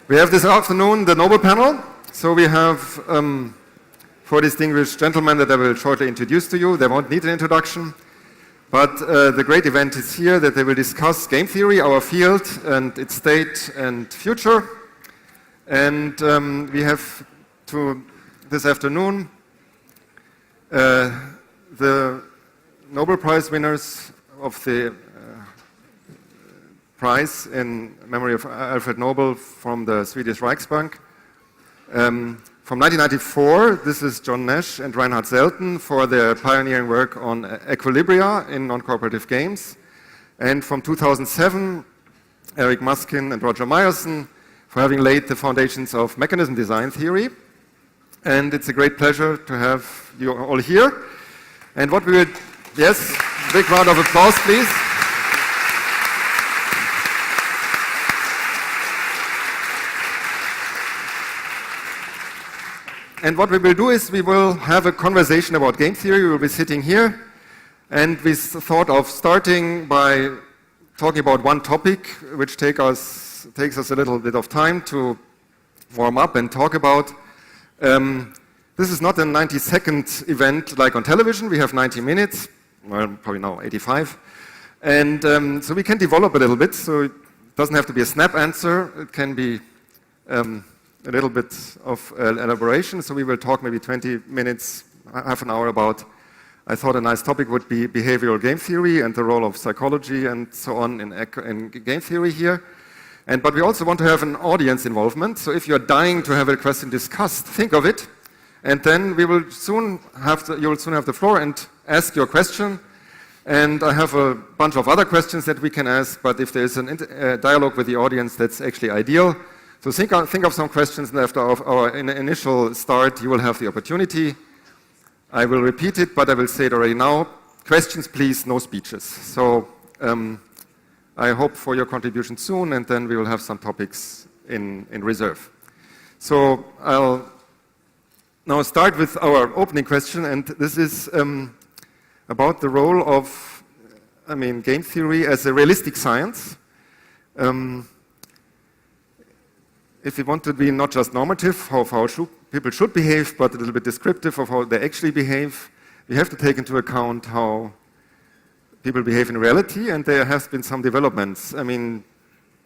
We have this afternoon the Nobel panel. So we have 4 distinguished gentlemen that I will shortly introduce to you. They won't need an introduction. But the great event is here that they will discuss game theory, our field, and its state and future. And we have this afternoon the Nobel Prize winners of the prize in memory of Alfred Nobel from the Swedish Riksbank. From 1994, this is John Nash and Reinhard Selten for their pioneering work on equilibria in non-cooperative games. And from 2007, Eric Muskin and Roger Myerson for having laid the foundations of mechanism design theory. And it's a great pleasure to have you all here. And what we will, yes, big round of applause, please. And what we will do is we will have a conversation about game theory. We will be sitting here. And we thought of starting by talking about one topic, which takes us a little bit of time to warm up and talk about. This is not a 90-second event like on television. We have 90 minutes, well, probably now 85. And so we can develop a little bit. So it doesn't have to be a snap answer. It can be a little bit of elaboration. So we will talk maybe 20 minutes, half an hour about, I thought a nice topic would be behavioral game theory and the role of psychology and so on in game theory here. But we also want to have an audience involvement. So if you're dying to have a question discussed, think of it. And then we will soon you will soon have the floor and ask your question. And I have a bunch of other questions that we can ask, but if there's a dialogue with the audience, that's actually ideal. So think of some questions, and after our initial start, you will have the opportunity. I will repeat it, but I will say it already now. Questions, please, no speeches. So I hope for your contribution soon, and then we will have some topics in reserve. So I'll now start with our opening question, and this is about the role of, game theory as a realistic science. If we want to be not just normative, how people should behave, but a little bit descriptive of how they actually behave, we have to take into account how people behave in reality, and there has been some developments.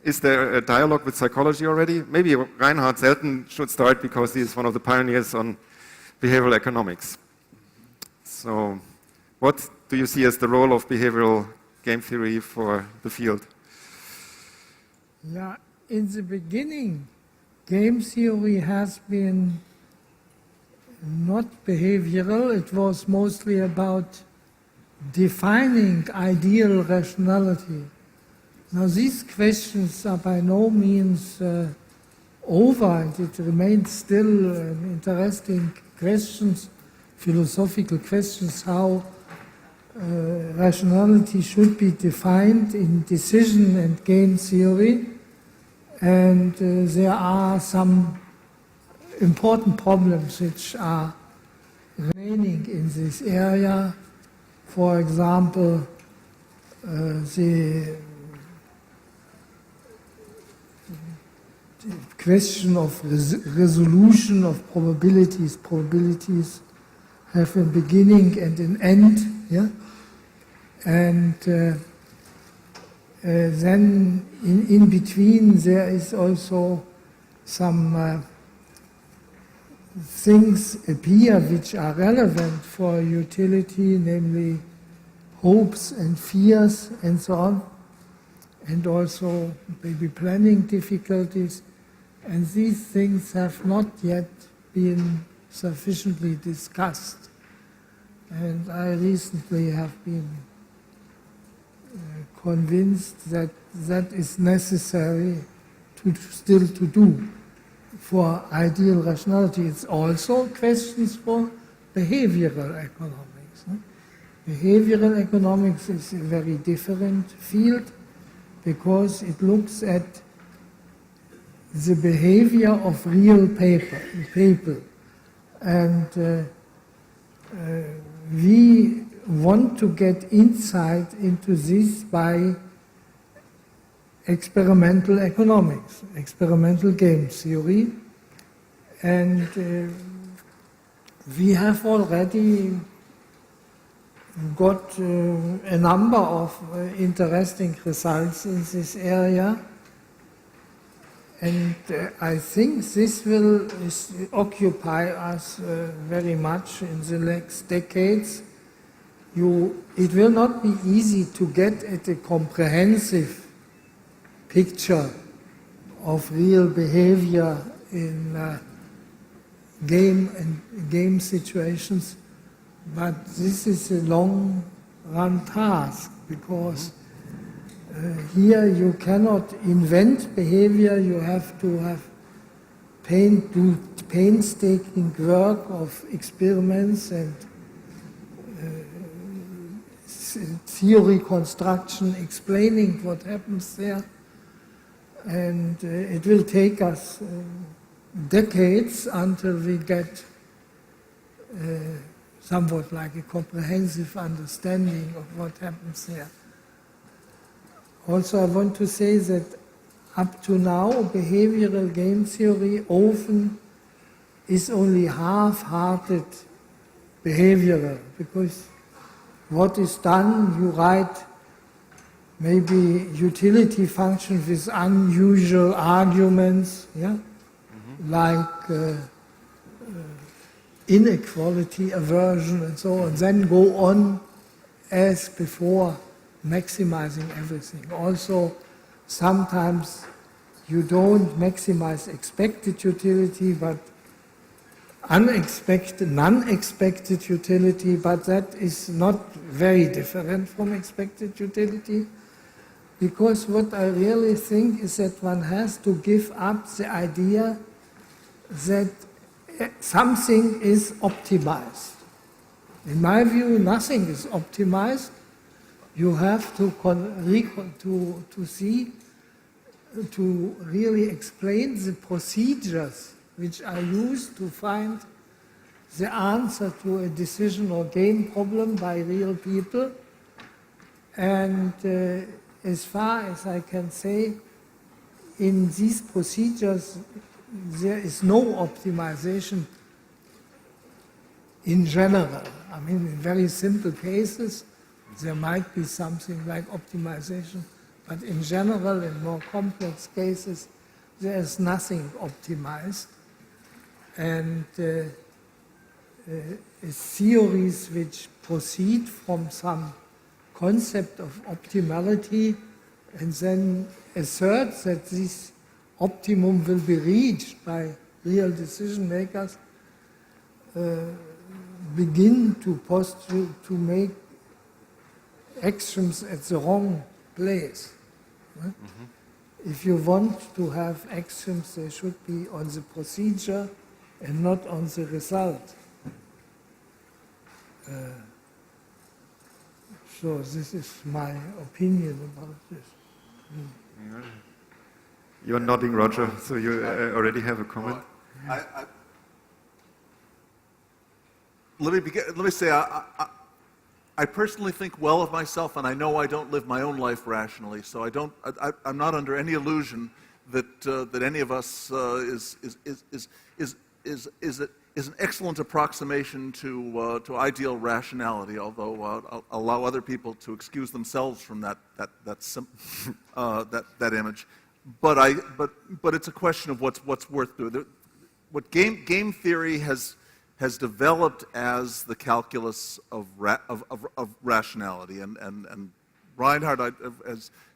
Is there a dialogue with psychology already? Maybe Reinhard Selten should start because he is one of the pioneers on behavioral economics. So what do you see as the role of behavioral game theory for the field? Yeah, in the beginning, game theory has been not behavioral. It was mostly about defining ideal rationality. Now, these questions are by no means over, and it remains still interesting questions, philosophical questions, how rationality should be defined in decision and game theory. And there are some important problems which are remaining in this area. For example, the question of resolution of probabilities. Probabilities have a beginning and an end, yeah? And then in between there is also some things appear which are relevant for utility, namely hopes and fears and so on, and also maybe planning difficulties. And these things have not yet been sufficiently discussed. And I recently have been convinced that that is necessary still to do for ideal rationality. It's also questions for behavioral economics. Behavioral economics is a very different field because it looks at the behavior of real people. And we want to get insight into this by experimental economics, experimental game theory. And we have already got a number of interesting results in this area. And I think this will occupy us very much in the next decades. It will not be easy to get at a comprehensive picture of real behavior in game situations, but this is a long-run task because here you cannot invent behavior. You have to have do painstaking work of experiments and theory construction explaining what happens there. And it will take us decades until we get somewhat like a comprehensive understanding of what happens there. Also, I want to say that up to now, behavioral game theory often is only half-hearted behavioral, because what is done, you write maybe utility functions with unusual arguments, yeah? Like inequality, aversion, and so on, then go on as before, maximizing everything. Also, sometimes you don't maximize expected utility, but non-expected utility, but that is not very different from expected utility, because what I really think is that one has to give up the idea that something is optimized. In my view, nothing is optimized. You have to really explain the procedures which are used to find the answer to a decision or game problem by real people. And as far as I can say, in these procedures, there is no optimization in general. I mean, in very simple cases, there might be something like optimization, but in general, in more complex cases, there is nothing optimized. And theories which proceed from some concept of optimality and then assert that this optimum will be reached by real decision makers begin to make axioms at the wrong place. Right? If you want to have axioms, they should be on the procedure and not on the result. So this is my opinion about this. You're nodding, Roger, so you already have a comment? Let me say, I personally think well of myself, and I know I don't live my own life rationally. So I'm not under any illusion that any of us is an excellent approximation to ideal rationality. Although I'll allow other people to excuse themselves from that image. But it's a question of what's worth doing. What game theory has developed as the calculus of rationality, and Reinhard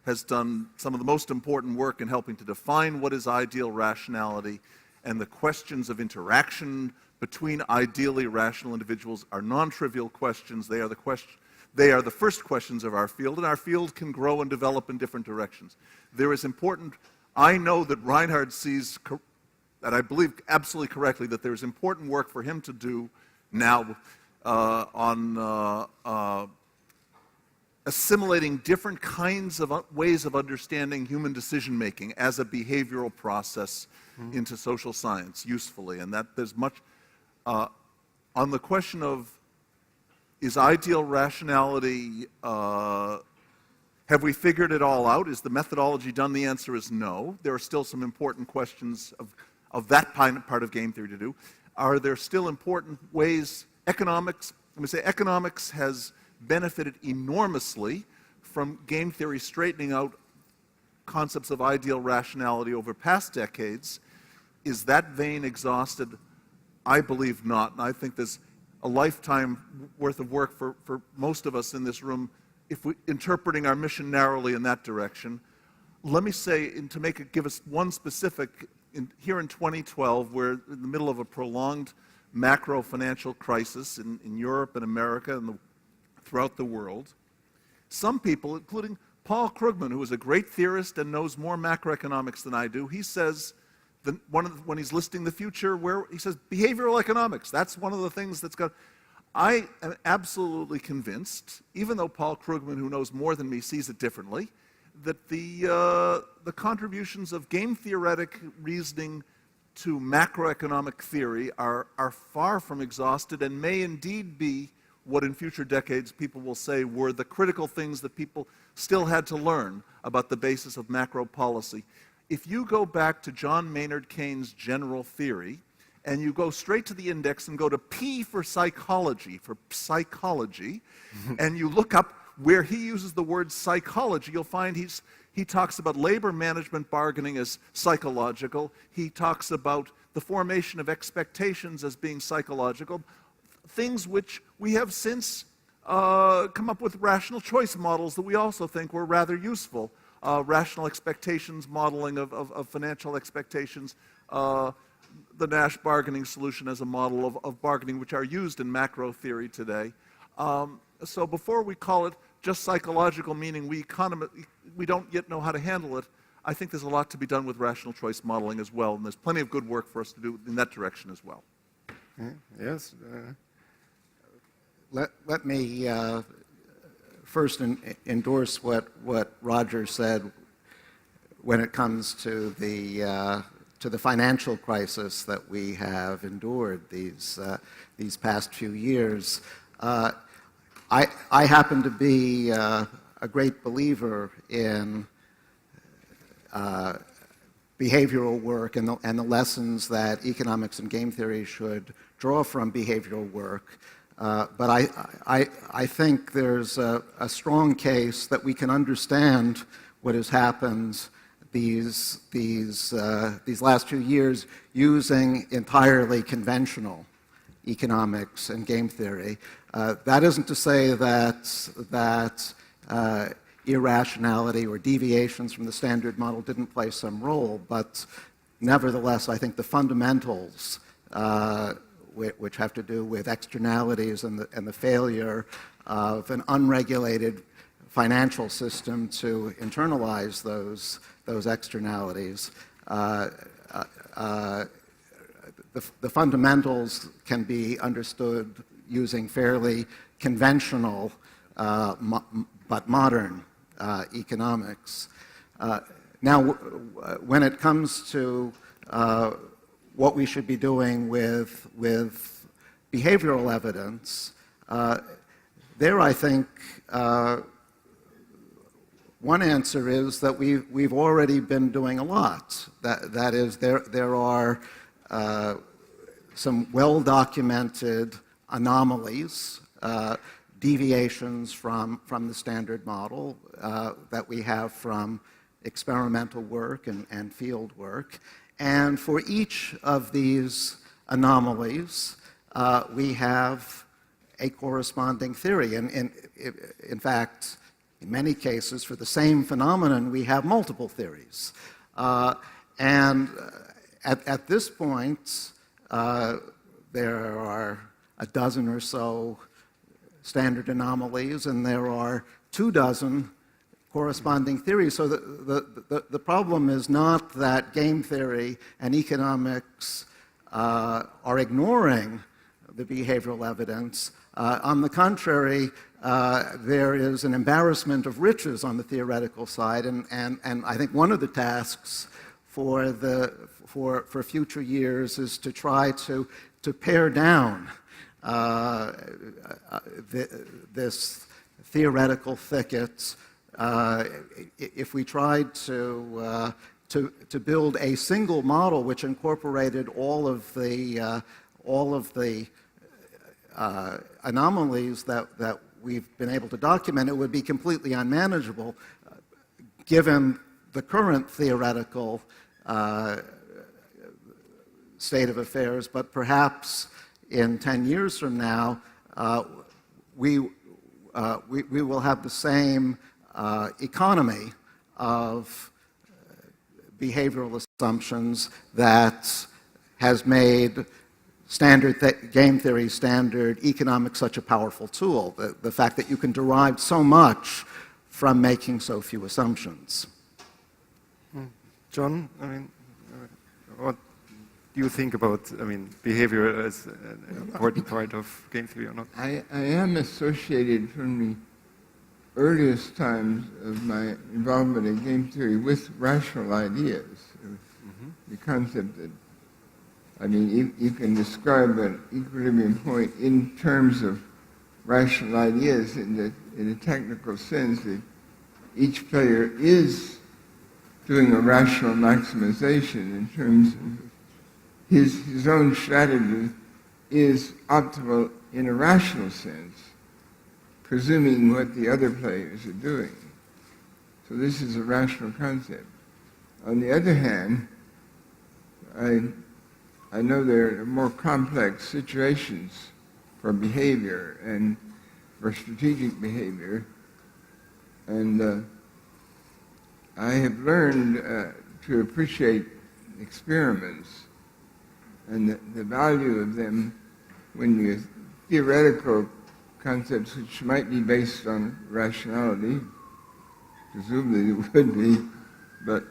has done some of the most important work in helping to define what is ideal rationality, and the questions of interaction between ideally rational individuals are non-trivial questions. They are the first questions of our field, and our field can grow and develop in different directions. There is important. I know that Reinhard sees, and I believe absolutely correctly, that there is important work for him to do now on assimilating different kinds of ways of understanding human decision-making as a behavioral process into social science usefully. And that there's much on the question of, is ideal rationality Have we figured it all out? Is the methodology done? The answer is no. There are still some important questions of that part of game theory to do. Are there still important ways? Economics has benefited enormously from game theory straightening out concepts of ideal rationality over past decades. Is that vein exhausted? I believe not. And I think there's a lifetime worth of work for most of us in this room if we interpreting our mission narrowly in that direction. Let me say, and to give us one specific, here in 2012, we're in the middle of a prolonged macro financial crisis in Europe and America and throughout the world. Some people, including Paul Krugman, who is a great theorist and knows more macroeconomics than I do, he says, when he's listing the future, he says behavioral economics, that's one of the things that's got. I am absolutely convinced, even though Paul Krugman, who knows more than me, sees it differently, that the contributions of game theoretic reasoning to macroeconomic theory are far from exhausted and may indeed be what in future decades people will say were the critical things that people still had to learn about the basis of macro policy. If you go back to John Maynard Keynes' general theory, and you go straight to the index and go to P for psychology, and you look up where he uses the word psychology, you'll find he talks about labor management bargaining as psychological. He talks about the formation of expectations as being psychological, things which we have since come up with rational choice models that we also think were rather useful. Rational expectations modeling of financial expectations, the Nash bargaining solution as a model of bargaining, which are used in macro theory today. So before we call it just psychological, meaning we don't yet know how to handle it, I think there's a lot to be done with rational choice modeling as well, and there's plenty of good work for us to do in that direction as well. Yes. Let me first endorse what Roger said when it comes to the financial crisis that we have endured these past few years. I happen to be a great believer in behavioral work and the lessons that economics and game theory should draw from behavioral work. But I think there's a strong case that we can understand what has happened these last few years using entirely conventional economics and game theory. That isn't to say that irrationality or deviations from the standard model didn't play some role, but nevertheless, I think the fundamentals, which have to do with externalities and the failure of an unregulated financial system to internalize those externalities, the fundamentals can be understood using fairly conventional but modern economics. Now, when it comes to what we should be doing with behavioral evidence, there I think one answer is that we've already been doing a lot. That is, there are some well-documented anomalies, deviations from the standard model that we have from experimental work and field work. And for each of these anomalies, we have a corresponding theory. And in fact, in many cases, for the same phenomenon, we have multiple theories. And at this point, there are a dozen or so standard anomalies, and there are 24 corresponding theories. So the problem is not that game theory and economics are ignoring the behavioral evidence. On the contrary, there is an embarrassment of riches on the theoretical side, and I think one of the tasks for future years is to try to pare down this theoretical thicket if we tried to build a single model which incorporated all of the anomalies that we've been able to document, it would be completely unmanageable given the current theoretical state of affairs. But perhaps in 10 years from now, we will have the same economy of behavioral assumptions that has made game theory standard economics such a powerful tool. The fact that you can derive so much from making so few assumptions. John, I mean, what do you think about, behavior as an important part of game theory or not? I am associated from the earliest times of my involvement in game theory with rational ideas. The concept that, you can describe an equilibrium point in terms of rational ideas in a technical sense that each player is doing a rational maximization in terms of his own strategy is optimal in a rational sense, presuming what the other players are doing. So this is a rational concept. On the other hand, I know there are more complex situations for behavior and for strategic behavior, and I have learned to appreciate experiments and the value of them when you theoretical concepts which might be based on rationality, presumably it would be, but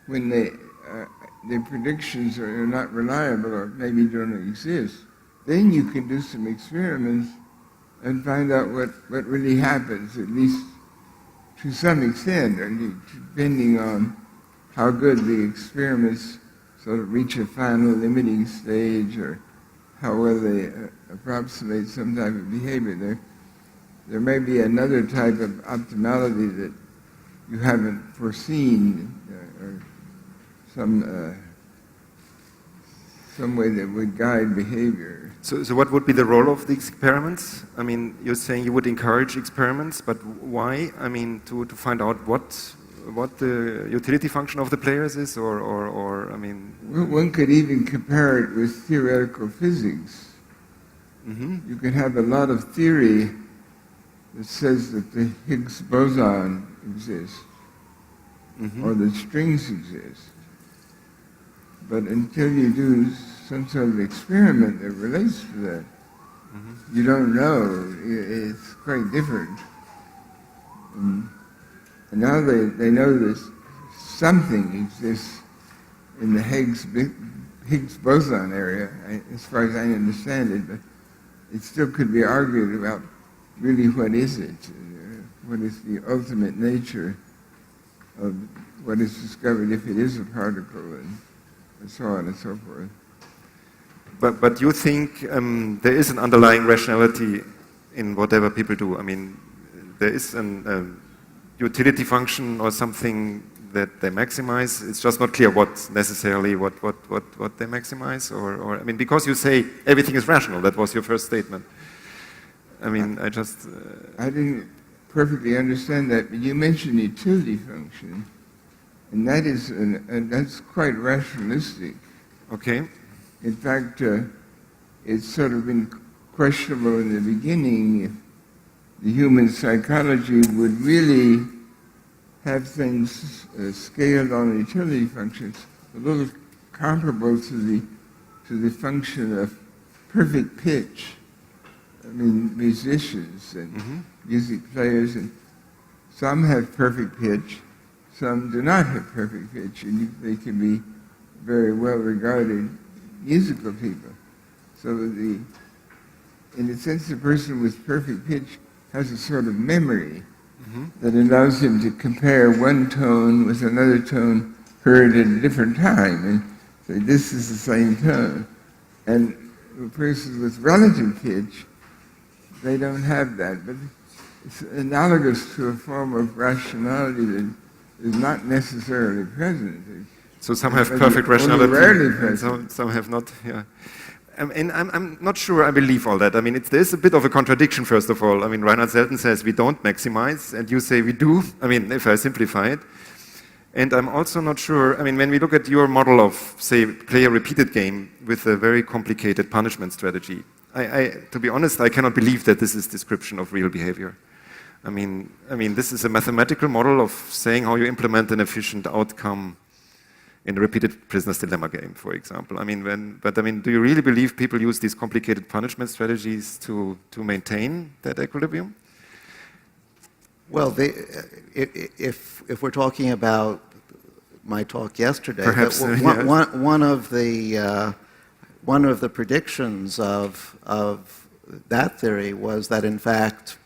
when the predictions are not reliable or maybe don't exist, then you can do some experiments and find out what really happens, at least to some extent, depending on how good the experiments sort of reach a final limiting stage or how well they approximate some type of behavior. There may be another type of optimality that you haven't foreseen, or some way that would guide behavior. So what would be the role of the experiments? You're saying you would encourage experiments, but why? To find out what the utility function of the players is, or One could even compare it with theoretical physics. You could have a lot of theory that says that the Higgs boson exists, or that strings exist. But until you do some sort of experiment that relates to that, you don't know. It's quite different. And now they know that something exists in the Higgs boson area, as far as I understand it, but it still could be argued about really what is it? What is the ultimate nature of what is discovered if it is a particle, and so on and so forth. But you think there is an underlying rationality in whatever people do? There is an utility function or something that they maximize. It's just not clear what necessarily what they maximize, or because you say everything is rational. That was your first statement. I didn't perfectly understand that, but you mentioned utility function, and that's quite rationalistic. Okay. In fact, it's sort of been questionable in the beginning if the human psychology would really have things scaled on utility functions, a little comparable to the function of perfect pitch. Musicians and music players, and some have perfect pitch, some do not have perfect pitch, and they can be very well regarded musical people. So in a sense, the person with perfect pitch has a sort of memory that allows him to compare one tone with another tone heard at a different time and say, this is the same tone. And the person with relative pitch, they don't have that. But it's analogous to a form of rationality that is not necessarily present. So some have Only perfect rationality, rarely and present. some have not. Yeah. And I'm not sure I believe all that. I mean, there's a bit of a contradiction, first of all. I mean, Reinhard Selten says we don't maximize, and you say we do. I mean, if I simplify it. And I'm also not sure, I mean, when we look at your model of, say, play a repeated game with a very complicated punishment strategy, to be honest, I cannot believe that this is description of real behavior. I mean, this is a mathematical model of saying how you implement an efficient outcome in a repeated prisoner's dilemma game, for example. I mean, do you really believe people use these complicated punishment strategies to maintain that equilibrium? Well, if we're talking about my talk yesterday, perhaps one of the predictions of that theory was that, in fact,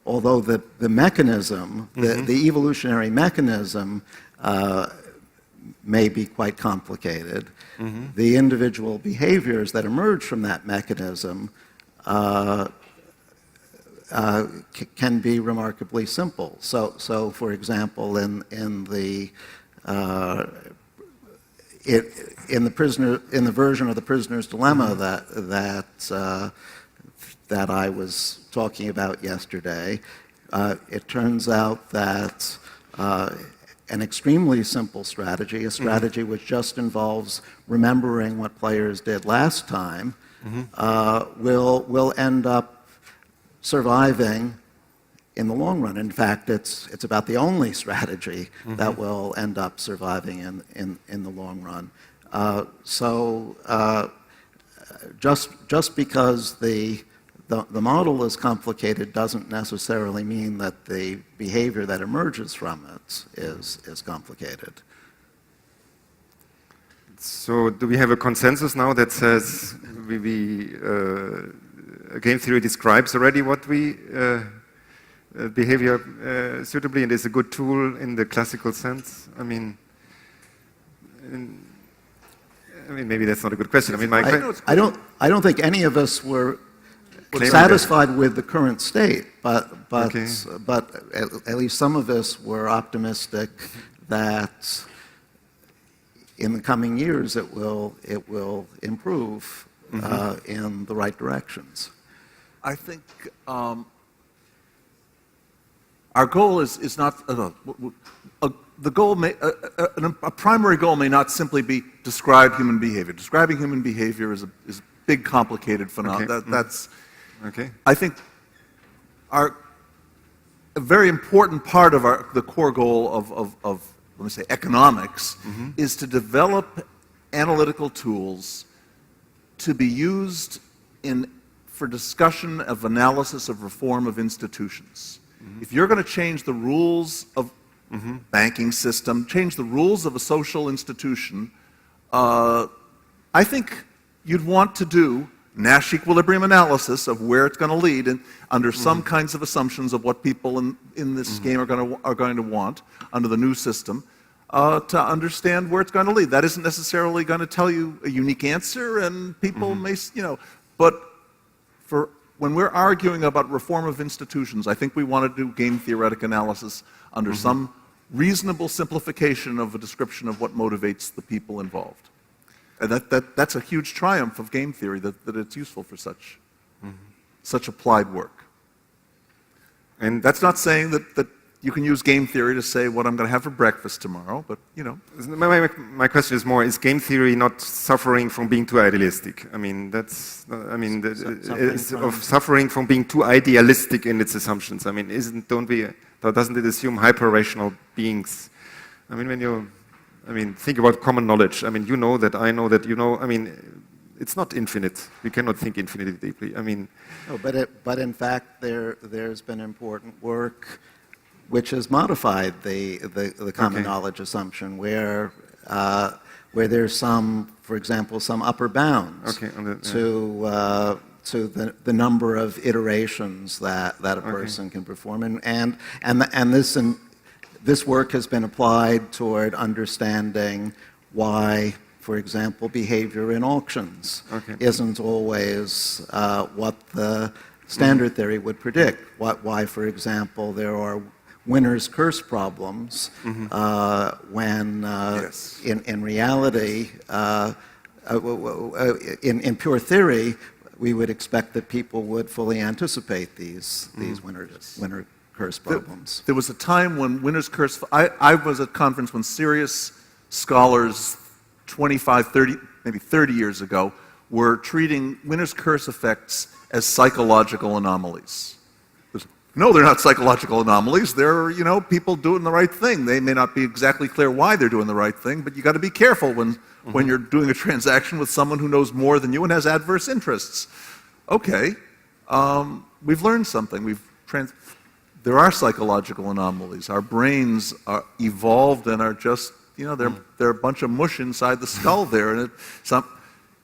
although the mechanism, the evolutionary mechanism, may be quite complicated, the individual behaviors that emerge from that mechanism can be remarkably simple. So for example, in the version of the prisoner's dilemma that I was talking about yesterday, it turns out that an extremely simple strategy, a strategy which just involves remembering what players did last time, will end up surviving in the long run. In fact, it's about the only strategy that will end up surviving in the long run. Just because the model is complicated doesn't necessarily mean that the behavior that emerges from it is complicated. So do we have a consensus now that says game theory describes already what we behavior suitably and is a good tool in the classical sense? I mean, maybe that's not a good question. I mean, I don't think any of us were satisfied with the current state, but at least some of us were optimistic that in the coming years it will improve in the right directions. I think our goal is not the goal may a primary goal may not simply be describe human behavior. Describing human behavior is a big, complicated phenomenon. That's okay. I think a very important part of the core goal of let me say economics is to develop analytical tools to be used for discussion of analysis of reform of institutions. If you're going to change the rules of banking system, change the rules of a social institution, I think you'd want to do Nash equilibrium analysis of where it's going to lead, and under some kinds of assumptions of what people in this game are going to want under the new system, to understand where it's going to lead. That isn't necessarily going to tell you a unique answer, and people may, but when we're arguing about reform of institutions, I think we want to do game theoretic analysis under some reasonable simplification of a description of what motivates the people involved. And that's a huge triumph of game theory, that it's useful for such applied work. And that's not saying that you can use game theory to say what I'm going to have for breakfast tomorrow, but, My question is more, is game theory not suffering from being too idealistic? I mean, suffering from being too idealistic in its assumptions. I mean, doesn't it assume hyper-rational beings? I mean, think about common knowledge. I mean, you know that I know that you know. I mean, it's not infinite. We cannot think infinitely deeply. I mean, no, but in fact, there's been important work which has modified the common knowledge assumption, where there's some, for example, some upper bounds to the number of iterations that a person can perform, and this work has been applied toward understanding why, for example, behavior in auctions isn't always what the standard theory would predict. Why, for example, there are winner's curse problems when Yes. in reality, in pure theory, we would expect that people would fully anticipate these winner curse problems. There was a time when winner's curse, I was at a conference when serious scholars 25, 30, maybe 30 years ago were treating winner's curse effects as psychological anomalies. No, they're not psychological anomalies. They're, people doing the right thing. They may not be exactly clear why they're doing the right thing, but you got to be careful when you're doing a transaction with someone who knows more than you and has adverse interests. Okay, we've learned something. There are psychological anomalies. Our brains are evolved and are just, they're a bunch of mush inside the skull there, and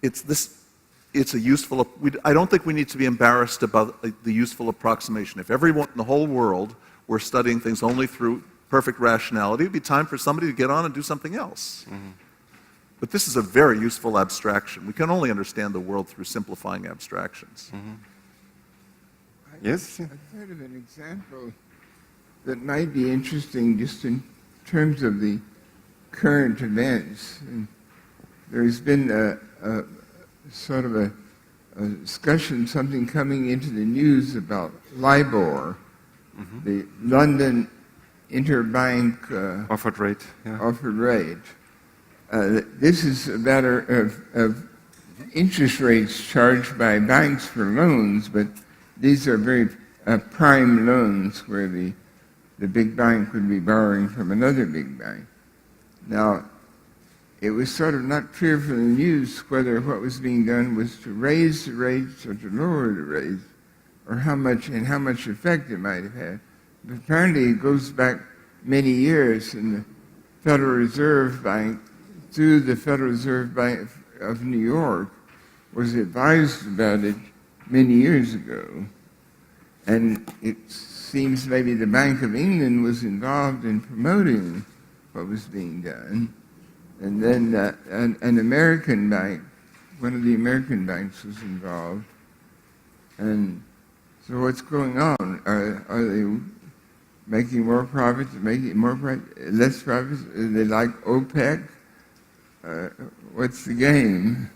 it's a useful. I don't think we need to be embarrassed about the useful approximation. If everyone in the whole world were studying things only through perfect rationality, it would be time for somebody to get on and do something else. But this is a very useful abstraction. We can only understand the world through simplifying abstractions. Yes? I thought of an example that might be interesting just in terms of the current events. And there's been a sort of a discussion, something coming into the news about LIBOR, the London Interbank Offered rate. Yeah. offered rate. This is a matter of interest rates charged by banks for loans, but these are very prime loans where the big bank would be borrowing from another big bank. Now, it was sort of not clear from the news whether what was being done was to raise the rates or to lower the rates, or how much effect it might have had. But apparently it goes back many years, and the Federal Reserve Bank, through the Federal Reserve Bank of New York, was advised about it many years ago. And it seems maybe the Bank of England was involved in promoting what was being done. And then an American bank, one of the American banks was involved. And so what's going on? Are they making more profits, making more less profits? Are they like OPEC? What's the game?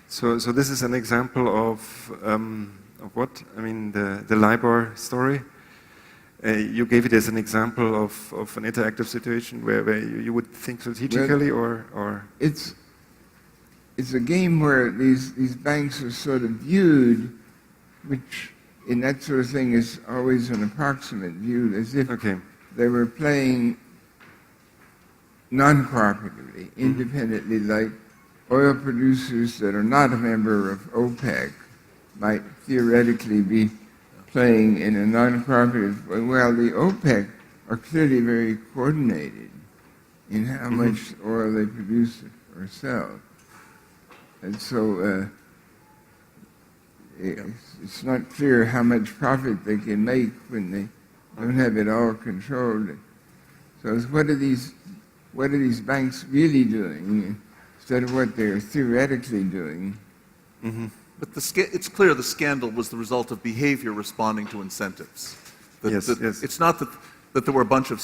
So this is an example of what? I mean, the LIBOR story. You gave it as an example of an interactive situation where you would think strategically, or it's a game where these banks are sort of viewed, which in that sort of thing is always an approximate view, as if they were playing non-cooperatively, independently, like oil producers that are not a member of OPEC might theoretically be playing in a non-cooperative way. Well, the OPEC are clearly very coordinated in how much oil they produce or sell. And so it's not clear how much profit they can make when they don't have it all controlled. So what are these banks really doing instead of what they're theoretically doing? But it's clear the scandal was the result of behavior responding to incentives. Yes. It's not that there were a bunch of